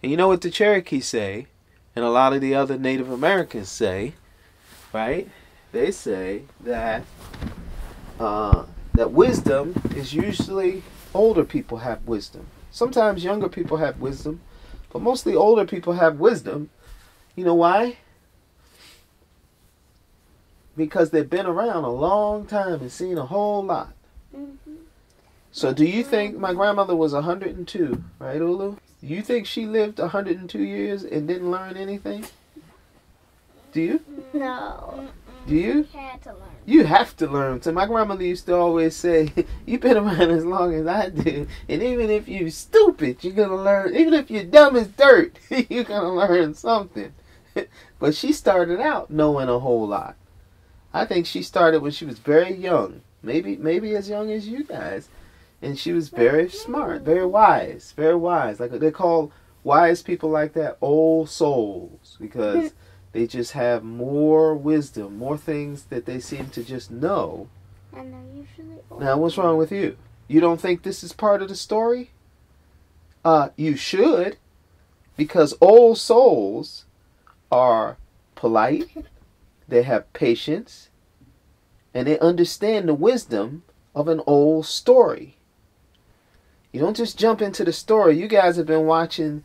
And you know what the Cherokee say, and a lot of the other Native Americans say, right? They say that that wisdom is usually older people have wisdom. Sometimes younger people have wisdom, but mostly older people have wisdom. You know why? Because they've been around a long time and seen a whole lot. Mm-hmm. So do you think my grandmother was 102, right, Oolu? Do you think she lived 102 years and didn't learn anything? Do you? No. Do you? You had to learn. You have to learn. So my grandmother used to always say, you've been around as long as I do, and even if you're stupid, you're going to learn. Even if you're dumb as dirt, you're going to learn something. But she started out knowing a whole lot. I think she started when she was very young, maybe as young as you guys. And she was very smart, very wise, very wise. Like they call wise people like that old souls, because they just have more wisdom, more things that they seem to just know. And they're usually old. Now, what's wrong with you? You don't think this is part of the story? You should, because old souls are polite, they have patience, and they understand the wisdom of an old story. You don't just jump into the story. You guys have been watching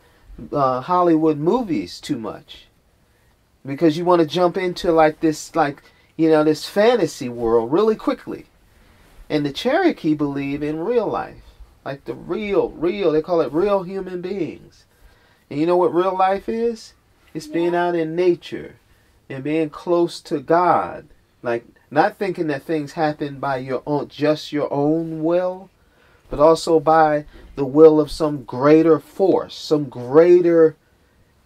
Hollywood movies too much, because you want to jump into this fantasy world really quickly. And the Cherokee believe in real life, like the real, they call it real human beings. And you know what real life is? It's being out in nature and being close to God. Like, not thinking that things happen by just your own will, but also by the will of some greater force, some greater,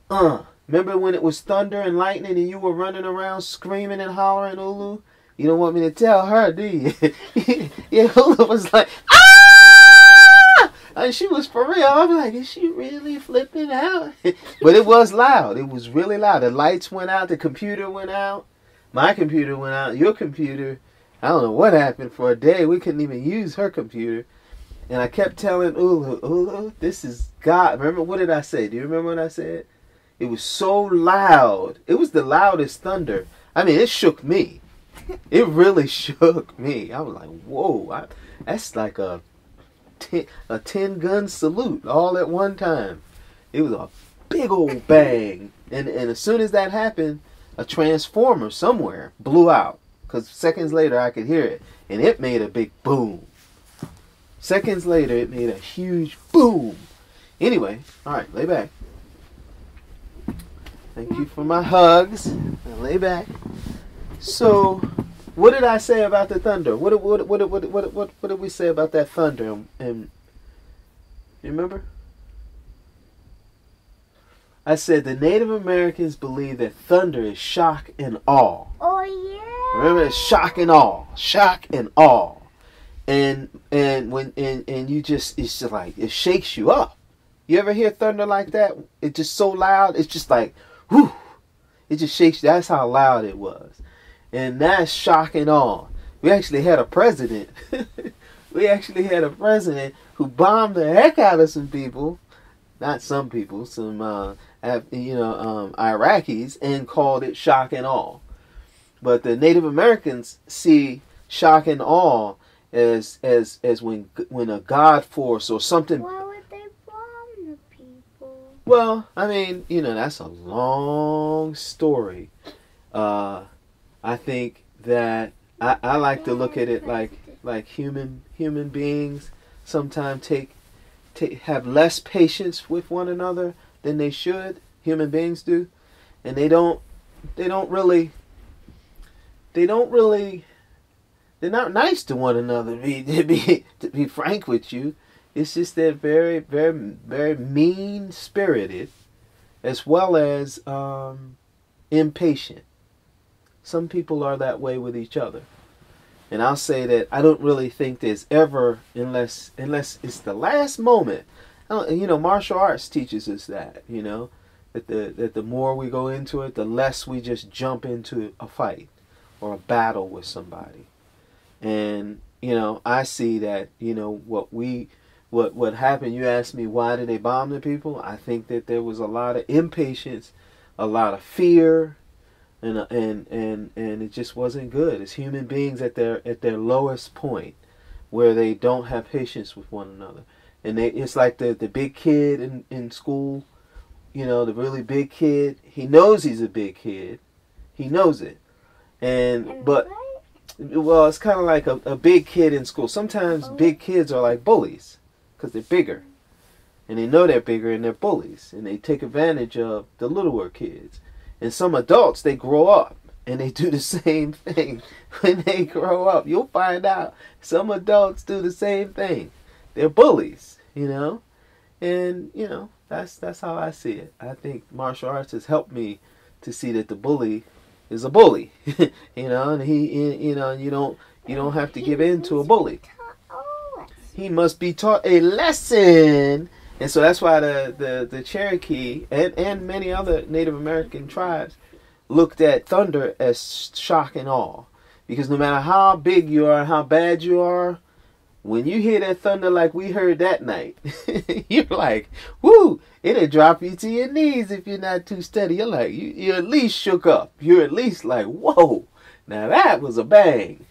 Remember when it was thunder and lightning and you were running around screaming and hollering, Oolu? You don't want me to tell her, do you? Yeah, Oolu was like, ah! And she was for real. I'm like, is she really flipping out? But it was loud. It was really loud. The lights went out. The computer went out. My computer went out. Your computer, I don't know what happened. For a day, we couldn't even use her computer. And I kept telling Oolu, this is God. Remember, what did I say? Do you remember what I said? It was so loud. It was the loudest thunder. I mean, it shook me. It really shook me. I was like, whoa. That's like a 10-gun salute all at one time. It was a big old bang. And as soon as that happened, a transformer somewhere blew out. Because seconds later, I could hear it. And it made a big boom. Seconds later, it made a huge boom. Anyway, all right, lay back. Thank you for my hugs. Now lay back. So, what did I say about the thunder? What did we say about that thunder? And you remember? I said the Native Americans believe that thunder is shock and awe. Oh yeah. Remember, it's shock and awe, shock and awe. And you just, it's just like, it shakes you up. You ever hear thunder like that? It's just so loud. It's just like, whew. It just shakes you. That's how loud it was. And that's shock and awe. We actually had a president. We actually had a president who bombed the heck out of some people. Not some people, some Iraqis, and called it shock and awe. But the Native Americans see shock and awe as when a God force or something. Why would they bomb the people? Well, I mean, that's a long story. I think that I like to look at it like human beings sometimes have less patience with one another than they should. Human beings do, and they don't really. They're not nice to one another. To be frank with you, it's just they're very, very, very mean spirited, as well as impatient. Some people are that way with each other, and I'll say that I don't really think there's ever, unless it's the last moment. Martial arts teaches us that. That the more we go into it, the less we just jump into a fight or a battle with somebody. And I see that what we what happened. You asked me why did they bomb the people? I think that there was a lot of impatience, a lot of fear, and it just wasn't good. It's human beings at their lowest point, where they don't have patience with one another, and it's like the big kid in school, you know, the really big kid. He knows he's a big kid, he knows it, but well, it's kind of like a big kid in school. Sometimes big kids are like bullies because they're bigger, and they know they're bigger, and they're bullies, and they take advantage of the littler kids. And some adults, they grow up and they do the same thing when they grow up. You'll find out some adults do the same thing. They're bullies, you know, and you know that's how I see it. I think martial arts has helped me to see that the bully is a bully, you know, and you know, you don't have to give in to a bully. He must be taught a lesson. And so that's why the Cherokee and many other Native American tribes looked at thunder as shock and awe. Because no matter how big you are, how bad you are, when you hear that thunder like we heard that night, you're like, whoo, it'll drop you to your knees if you're not too steady. You're like, you're at least shook up. You're at least like, whoa, now that was a bang.